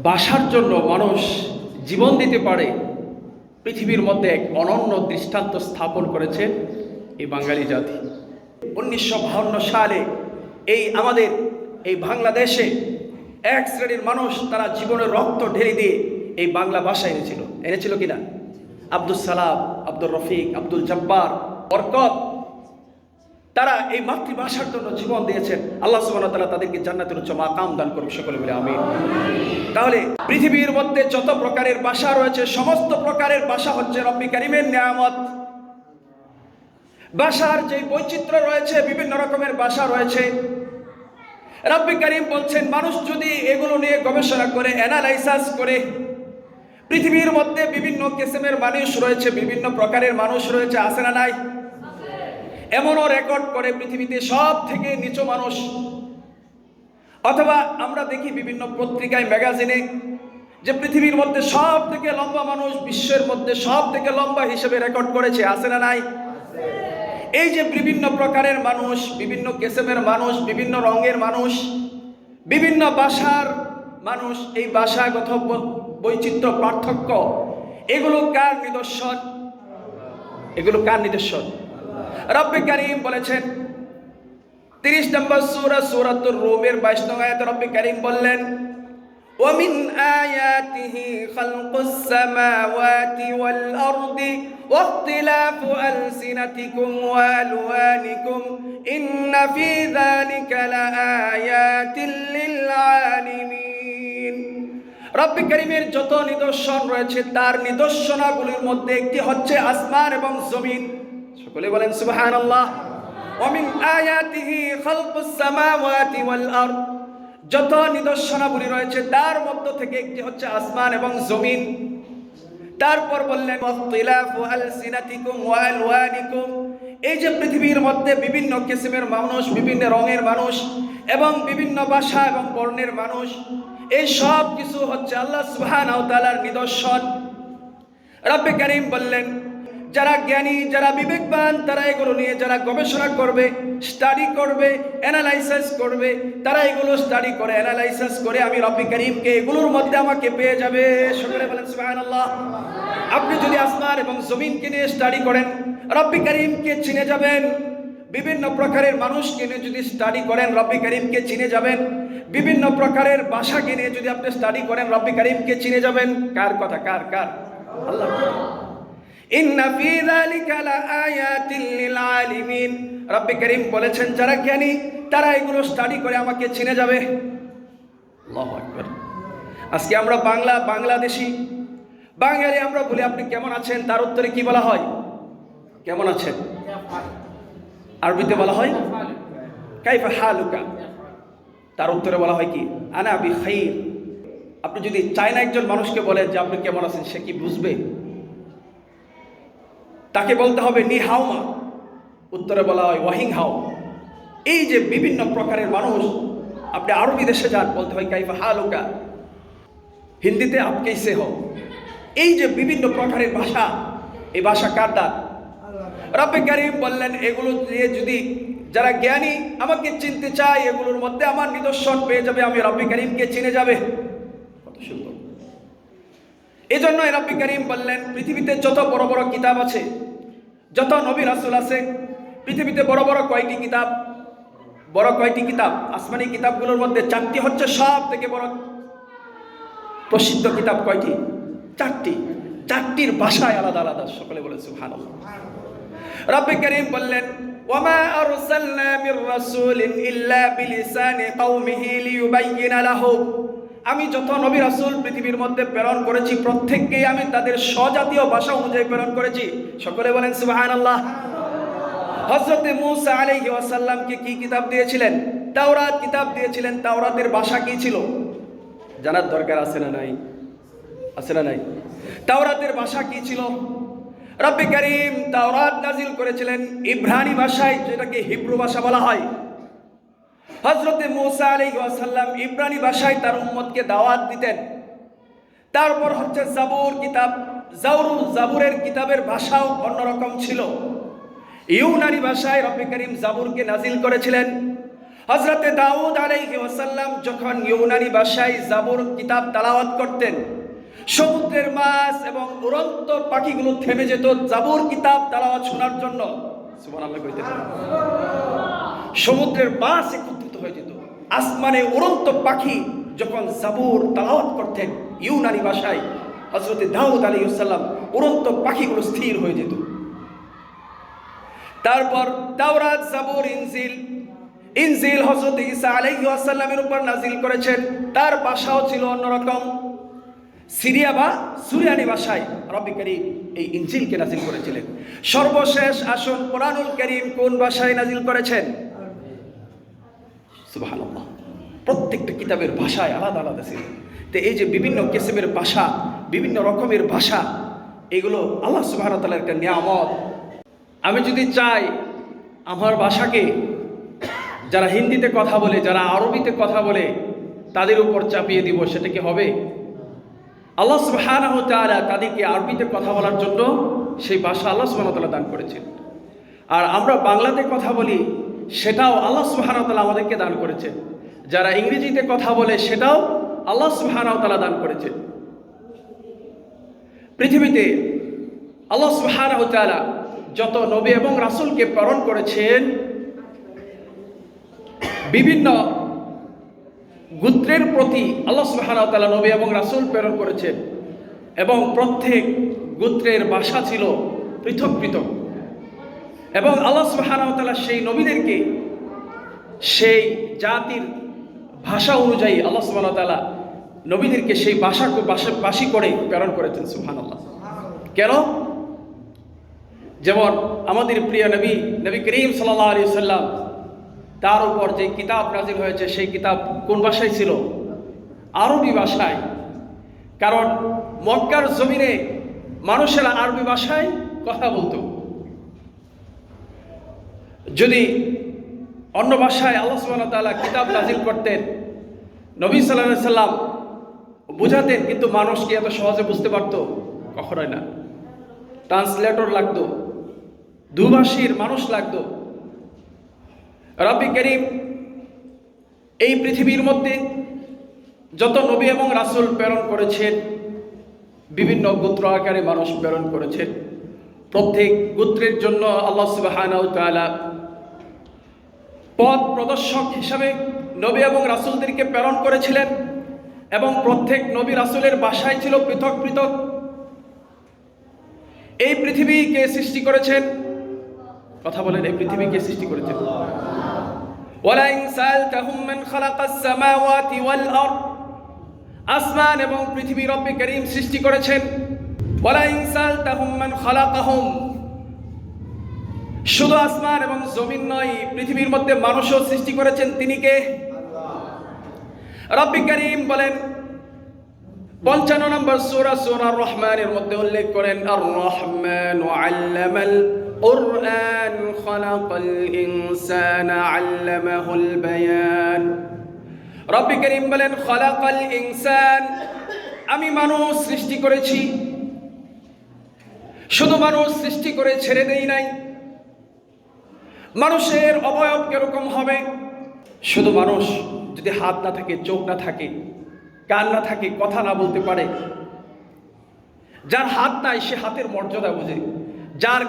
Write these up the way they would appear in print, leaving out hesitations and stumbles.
বাসার জন্য মানুষ জীবন দিতে পারে, পৃথিবীর মধ্যে এক অনন্য দৃষ্টান্ত স্থাপন করেছে এই বাঙালি জাতি। 1952 সালে আমাদের এই বাংলাদেশে এক শ্রেণীর মানুষ তারা জীবনের রক্ত ঢেলে দিয়ে এই বাংলা ভাষা এনেছিল কিনা? আব্দুল সালাম, আব্দুর রফিক, আব্দুল জব্বার, বরকত, তারা এই মাতৃভাষার জন্য জীবন দিয়েছেন। আল্লাহ সুবহানাহু ওয়া তাআলা তাদেরকে জান্নাতের উচ্চ মাকাম দান করুন, সকলে বলে আমিন। তাহলে পৃথিবীর মধ্যে যত প্রকারের ভাষা রয়েছে, সমস্ত প্রকারের ভাষা হচ্ছে রব্বি কারীমের নিয়ামত। ভাষার যে বৈচিত্র্য রয়েছে, বিভিন্ন রকমের ভাষা রয়েছে, রব্বি কারীম বলছেন মানুষ যদি এগুলো নিয়ে গবেষণা করে, অ্যানালাইসিস করে, পৃথিবীর মধ্যে বিভিন্ন কিসমের মানুষ রয়েছে, বিভিন্ন প্রকারের মানুষ রয়েছে, আছে না নাই? এমনও রেকর্ড করে পৃথিবীতে সব থেকে নিচু মানুষ, অথবা আমরা দেখি বিভিন্ন পত্রিকায়, ম্যাগাজিনে যে পৃথিবীর মধ্যে সব থেকে লম্বা মানুষ বিশ্বের মধ্যে সব থেকে লম্বা হিসেবে রেকর্ড করেছে, আছে না নাই? এই যে বিভিন্ন প্রকারের মানুষ, বিভিন্ন কিসমের মানুষ, বিভিন্ন রঙের মানুষ, বিভিন্ন ভাষার মানুষ, এই ভাষাগত বৈচিত্র্য, পার্থক্য, এগুলো কার নিদর্শন? এগুলো কার নিদর্শন? রব্বে কারীম বলেছেন 30 নম্বর সূরাতুর রুমের 22 নং আয়াতে রব্বে কারীম বললেন, ওয়া মিন আয়াতিহি খালকুস সামাওয়াতি ওয়াল আরদি ওয়া ইখতিলাফু আলসিনাতিকুম ওয়া আলওয়ানিকুম ইন্না ফি যালিকা লাআয়াতিন লিল আলিমিন। রব্বে কারীমের যত নিদর্শন রয়েছে, তার নিদর্শনগুলোর মধ্যে একটি হচ্ছে আসমান এবং জমিন। সকলে বলেন সুবহানাল্লাহ। ওয়া মিন আয়াতিহি খালকুস সামাওয়াতি ওয়াল আরদ, যত নিদর্শনাবলী রয়েছে তার মধ্য থেকে একটি হচ্ছে আসমান এবং জমিন। তারপর বললেন ওয়াখতিলাফু আলসিনাতিকুম ওয়া আলওয়ানিকুম, এই যে পৃথিবীর মধ্যে বিভিন্ন কিসমের মানুষ, বিভিন্ন রঙের মানুষ এবং বিভিন্ন ভাষা এবং বর্ণের মানুষ, এই সব কিছু হচ্ছে আল্লাহ সুবহানাহু ওয়া তাআলার নিদর্শন। রব্বে কারীম বললেন যারা জ্ঞানী, যারা বিবেকবান, তারা এগুলো নিয়ে যারা গবেষণা করবে, স্টাডি করবে, অ্যানালাইসিস করবে, তারা এগুলো স্টাডি করে, অ্যানালাইসিস করে আমি রব্বে কারীমকে এগুলোর মধ্যে আমাকে পেয়ে যাবে। সকলে বলেন সুবহানাল্লাহ। আপনি যদি আসমান এবং জমিনকে নিয়ে স্টাডি করেন, রব্বে কারীমকে চিনে যাবেন। বিভিন্ন প্রকারের মানুষকে নিয়ে যদি স্টাডি করেন, রব্বে কারীমকে চিনে যাবেন। বিভিন্ন প্রকারের ভাষাকে নিয়ে যদি আপনি স্টাডি করেন, রব্বে কারীমকে চিনে যাবেন। কার কথা? কার? আল্লাহ। ইন্না ফি যালিকা লাআয়াতিন লিল আলিমিন, রব্বে কারীম বলেছেন যারা জ্ঞানী তারা এগুলো স্টাডি করে আমাকে চিনে যাবে। আল্লাহু আকবার। আজকে আমরা বাংলাদেশি বাঙালি আমরা বলি আপনি কেমন আছেন, তার উত্তরে কি বলা হয়? কেমন আছেন? আরবিতে বলা হয় কাইফা হালুকা, তার উত্তরে বলা হয় কি? আনা বিখাইর। আপনি যদি চায়না একজন মানুষকে বলেন যে আপনি কেমন আছেন, সে কি বুঝবে? তাকে বলতে হবে নি হাও মা, উত্তরে বলা হয় ওয়াহিং হাও। এই যে বিভিন্ন প্রকারের মানুষ, আপনি আরবি দেশে যান, বলতে হয় কাইফা হালুকা, হিন্দিতে আপ কেসে হো। এই যে বিভিন্ন প্রকারের ভাষা, এই ভাষা কার দান? রব্বে কারীম বললেন এগুলো দিয়ে যদি যারা জ্ঞানী আমাকে চিনতে চায়, এগুলোর মধ্যে আমার নিদর্শন পেয়ে যাবে, আমি রব্বে কারীমকে চিনে যাবে। কত সুন্দর। এই জন্য রব্বে কারীম বললেন পৃথিবীতে যত বড় বড় কিতাব আছে, যত নবী রাসূল আছে, পৃথিবীতে বড় বড় কয়টি কিতাব? আসমানি কিতাবগুলোর মধ্যে 4টি হচ্ছে সব থেকে বড় প্রসিদ্ধ কিতাব। কয়টি? 4টি। 4টির ভাষায় আলাদা আলাদা। সকলে বলেন সুবহানাল্লাহ। রব্বে কারীম বললেন ওয়ামা আরসালনা মির রাসূলিন ইল্লা বিলিসানি কওমিহি লিয়ুবাইয়িনা লাহুম, আমি যত নবী রাসূল পৃথিবীর মধ্যে প্রেরণ করেছি প্রত্যেককেই আমি তাদের স্বজাতীয় ভাষা অনুযায়ী প্রেরণ করেছি। সকলে বলেন সুবহানাল্লাহ। হযরত মূসা আলাইহিস সালামকে কি কিতাব দিয়েছিলেন? তাওরাত কিতাব দিয়েছিলেন। তাওরাতের ভাষা কি ছিল জানার দরকার আছে না নাই? আছে না নাই? তাওরাতের ভাষা কি ছিল? রব্বে কারীম তাওরাত নাজিল করেছিলেন ইব্রানি ভাষায়, যেটাকে হিব্রু ভাষা বলা হয়। হযরত মূসা আলাইহিস সালাম ইব্রানি ভাষায় তার উম্মতকে দাওয়াত দিতেন। তারপর হচ্ছে জাবুর কিতাব, জাবুরের কিতাবের ভাষাও অন্যরকম ছিল। ইউনানি ভাষায় রব্বে কারীম জাবুরকে নাজিল করেছিলেন। হযরতে দাউদ আলাইহিস সালাম যখন ইউনানি ভাষায় জাবুর কিতাব তেলাওয়াত করতেন, সমুদ্রের মাছ এবং উড়ন্ত পাখিগুলো থেমে যেত জাবুর কিতাব তেলাওয়াত শোনার জন্য। সুবহানাল্লাহ কইতেন। সমুদ্রের মাছ একত্রিত হয়ে যেত, আসমানে উড়ন্ত পাখি যখন জাবুর তেলাওয়াত করতেন ইউনানি ভাষায়, হযরতে দাউদ আলাইহিস সালাম উড়ন্ত পাখিগুলো স্থির হয়ে যেত। তারপর তাওরাত, জাবুর, ইনজিল হযরত ঈসা আলাইহিস সালামের উপর নাজিল করেছেন, তার ভাষাও ছিল অন্যরকম, সিরিয়া বা সুরিয়ানি ভাষায় রব্বি কারীম এই ইনজিলকে নাজিল করেছিলেন। সর্বশেষ আসুন কোরআনুল কারীম কোন ভাষায় নাজিল করেছেন? সুবহানাল্লাহ। প্রত্যেকটা কিতাবের ভাষায় আলাদা আলাদা ছিল। তো এই যে বিভিন্ন কিসমের ভাষা, বিভিন্ন রকমের ভাষা, এগুলো আল্লাহ সুবহানাহু ওয়া তাআলার একটা নিয়ামত। আমি যদি চাই আমার ভাষাকে যারা হিন্দিতে কথা বলে, যারা আরবিতে কথা বলে, তাদের উপর চাপিয়ে দিব, সেটা কি হবে? আল্লাহ সুবহানাহু ওয়া তাআলা তাদেরকে আরবিতে কথা বলার জন্য সেই ভাষা আল্লাহ সুবহানাহু ওয়া তাআলা দান করেছেন। আর আমরা বাংলাতে কথা বলি, সেটাও আল্লাহ সুবহানাহু ওয়া তাআলা আমাদেরকে দান করেছেন। যারা ইংরেজিতে কথা বলে, সেটাও আল্লাহ সুবহানাহু ওয়া তাআলা দান করেছেন। পৃথিবীতে আল্লাহ সুবহানাহু ওয়া তাআলা যত নবী এবং রাসূলকে প্রেরণ করেছেন, বিভিন্ন গোত্রের প্রতি আল্লাহ সুবহানাহু ওয়া তাআলা নবী এবং রাসূল প্রেরণ করেছেন, এবং প্রত্যেক গোত্রের ভাষা ছিল পৃথক পৃথক, এবং আল্লাহ সুবহানাহু ওয়া তাআলা সেই নবীদেরকে সেই জাতির ভাষা অনুযায়ী আল্লাহ সুবহানাহু ওয়া তাআলা নবীদেরকে সেই ভাষাভাষী করে প্রেরণ করেছেন। সুবহানাল্লাহ। কেন? যেমন আমাদের প্রিয় নবী করিম সাল্লাল্লাহু আলাইহি ওয়াসাল্লাম, তার উপর যে কিতাব নাজিল হয়েছে, সেই কিতাব কোন ভাষায় ছিল? আরবি ভাষায়। কারণ মক্কার জমিনে মানুষেরা আরবি ভাষায় কথা বলতো। যদি অন্য ভাষায় আল্লাহ সুবহানাহু ওয়া তাআলা কিতাব নাজিল করতেন, নবী সাল্লাল্লাহু আলাইহি সাল্লাম বুঝাতেন, কিন্তু মানুষ কি এত সহজে বুঝতে পারতো? কখনোই না। ট্রান্সলেটর লাগতো, দুভাষীর মানুষ লাগতো। রব্বি কারীম এই পৃথিবীর মধ্যে যত নবী এবং রাসূল প্রেরণ করেছেন, বিভিন্ন গোত্র আকারে মানুষ প্রেরণ করেছেন। প্রত্যেক গোত্রের জন্য আল্লাহ সুবহানাহু ওয়া তাআলা পথ প্রদর্শক হিসাবে নবী এবং রাসূলদেরকে প্রেরণ করেছিলেন, এবং প্রত্যেক নবী রাসূলের ভাষায় ছিল পৃথক পৃথক। এই পৃথিবীকে সৃষ্টি করেছেন, কথা বলেন, এই পৃথিবীকে সৃষ্টি করেছেন। ওয়ালা ইন সালতাহুম মান খালাকাস সামাওয়াতি ওয়াল আরদ, আসমান এবং পৃথিবী রব্বে কারীম সৃষ্টি করেছেন। ওয়ালা ইন সালতাহুম মান খালাকাহুম, শুধু আসমান এবং জমিন নয়, পৃথিবীর মধ্যে মানুষও সৃষ্টি করেছেন। তিনি কে? রব্বে কারীম বলেন 55 নম্বর সূরা রহমানের মধ্যে উল্লেখ করেন, আর রহমানু আল্লামাল কুরআন খালাকাল ইনসানা আল্লামাহুল বায়ান। রব্বে কারীম বলেন খালাকাল ইনসান, আমি মানুষ সৃষ্টি করেছি। শুধু মানুষ সৃষ্টি করে ছেড়ে দেই নাই। মানুষের অবয়ব কিরকম হবে? শুধু মানুষ যদি হাত না থাকে, চোখ না থাকে, কান না থাকে, কথা না বলতে পারে, যার হাত নাই সে হাতের মর্যাদা বুঝে, যার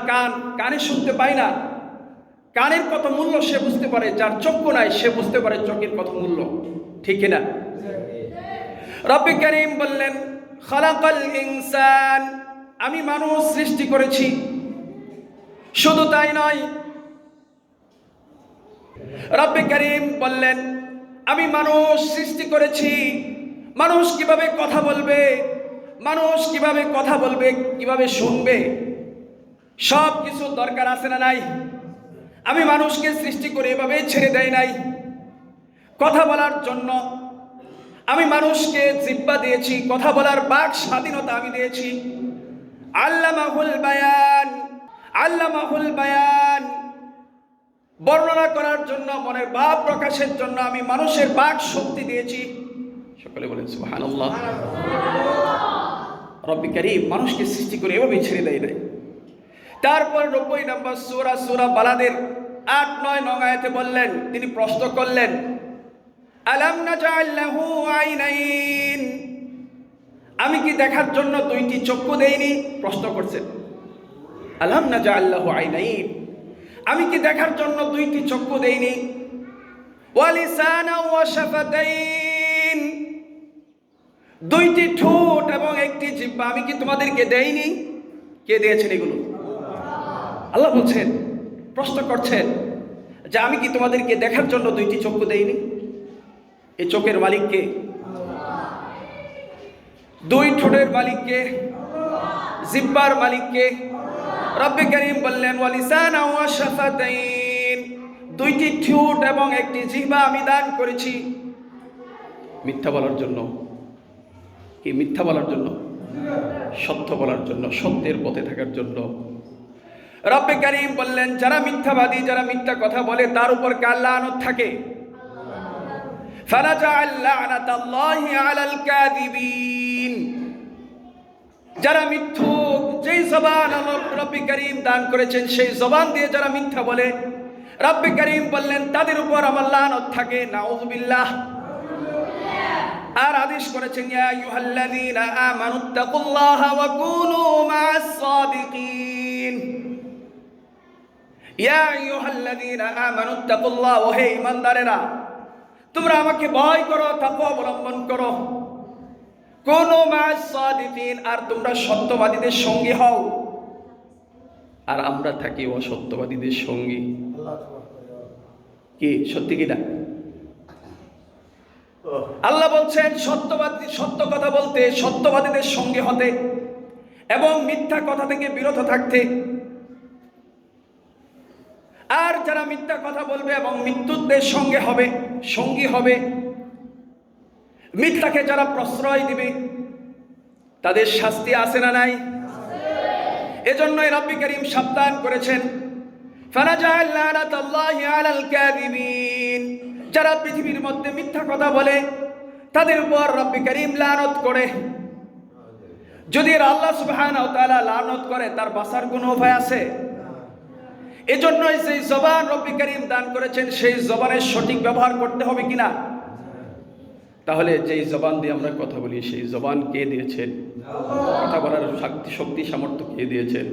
কানে শুনতে পায় না, কানের কত মূল্য সে বুঝতে পারে, যার চক্ষু নাই সে বুঝতে পারে চোখের কত মূল্য, ঠিক কিনা? রব্বে কারীম বললেন খালাকাল ইনসান, আমি মানুষ সৃষ্টি করেছি। শুধু তাই নয়, রব্বে কারীম বললেন আমি মানুষ সৃষ্টি করেছি। মানুষ কিভাবে কথা বলবে, মানুষ কিভাবে কথা বলবে, কিভাবে শুনবে, সব কিছু দরকার আছে না নাই? আমি মানুষকে সৃষ্টি করে এভাবে ছেড়ে দেয় নাই। কথা বলার জন্য আমি মানুষকে জিহ্বা দিয়েছি, কথা বলার বাক স্বাধীনতা আমি দিয়েছি। আল্লামাহুল বায়ান, আল্লামাহুল বায়ান, বর্ণনা করার জন্য, মনের ভাব প্রকাশের জন্য আমি মানুষের বাক শক্তি দিয়েছি। সকলে বলেন সুবহানাল্লাহ। রব্বে কারীম মানুষকে সৃষ্টি করে এভাবে ছেড়ে দেয় নাই। তারপর 90 নম্বর সূরা বালাদের 8-9 নং আয়াতে বললেন, তিনি প্রশ্ন করলেন, আলাম নাজআল লাহু আইনাইন, আমি কি দেখার জন্য দুইটি চক্ষু দেইনি? প্রশ্ন করছেন, আলাম নাজআল লাহু আইনাইন, আমি কি দেখার জন্য দুইটি চক্ষু দেইনি? ওয়া লিসানা ওয়া শাফাতাইন, দুইটি ঠোঁট এবং একটি জিহ্বা আমি কি তোমাদেরকে দেইনি? কে দিয়েছেন এগুলো? আল্লাহ বলছেন, প্রশ্ন করছেন যে আমি কি তোমাদেরকে দেখার জন্য দুইটি চক্ষু দেইনি? এই চোখের মালিক কে? দুই ঠোঁটের মালিক কে? জিহ্বার মালিক কে? রব্বে কারীম বললেন, ওয়া লিসানা ওয়া শাফাতাইন, দুইটি ঠোঁট এবং একটি জিহ্বা আমি দান করেছি। মিথ্যা বলার জন্য? কি মিথ্যা বলার জন্য? সত্য বলার জন্য, সত্যের পথে থাকার জন্য। রব্বে কারীম বললেন, যারা মিথ্যাবাদী, যারা মিথ্যা কথা বলে, তার উপর কার লানত থাকে? ফালাজাআল লা'নাতাল্লাহি আলাল কাযিবিন, যারা মিথ্যুক, যেই জবান রব্বে কারীম দান করেছেন সেই জবান দিয়ে যারা মিথ্যা বলে, রব্বে কারীম বললেন তাদের উপর আমার লানত থাকে। নাউযুবিল্লাহ। আর আদেশ করেছেন, ইয়া আইয়ুহাল্লাযীনা আমানুত্তাকুল্লাহা ওয়া কুনু মা'আস সাদিকিন, ইয়া আইয়ুহাল্লাযীনা আমানুত্তাকুল্লাহ, ওহে ঈমানদারেরা, তোমরা আমাকে ভয় করো, তাকওয়া অবলম্বন করো। কুনু মা'আস সাদিকিন, আর তোমরা সত্যবাদীদের সঙ্গী হও। আর আমরা থাকি অসত্যবাদীদের সঙ্গী। কি সত্যি কিনা? আল্লাহ বলছেন সত্য কথা বলতে, সত্যবাদীদের সঙ্গে হতে এবং মিথ্যা কথা থেকে বিরত থাকতে। আর যারা মিথ্যা কথা বলবে এবং মৃত্যুদের সঙ্গী হবে, মিথ্যাকে যারা প্রশ্রয় দিবে, তাদের শাস্তি আছে না নাই? এজন্যই রব্বে কারীম সাবধান করেছেন, ফালাজাআল লা'নাতাল্লাহি আলাল কাযিবিন, যারা পৃথিবীর মধ্যে মিথ্যা কথা বলে তাদের উপর রব্বে কারীম লানত করে। যদি আল্লাহ সুবহানাহু ওয়া তাআলা লানত করে, তার বাঁচার কোনো উপায় আছে? এজন্যই সেই জবান রব্বে কারীম দান করেছেন, সেই জবানের সঠিক ব্যবহার করতে হবে কিনা? তাহলে যেই জবান দিয়ে আমরা কথা বলি, সেই জবান কে দিয়েছেন? কথা বলার শক্তি সামর্থ্য কে দিয়েছেন?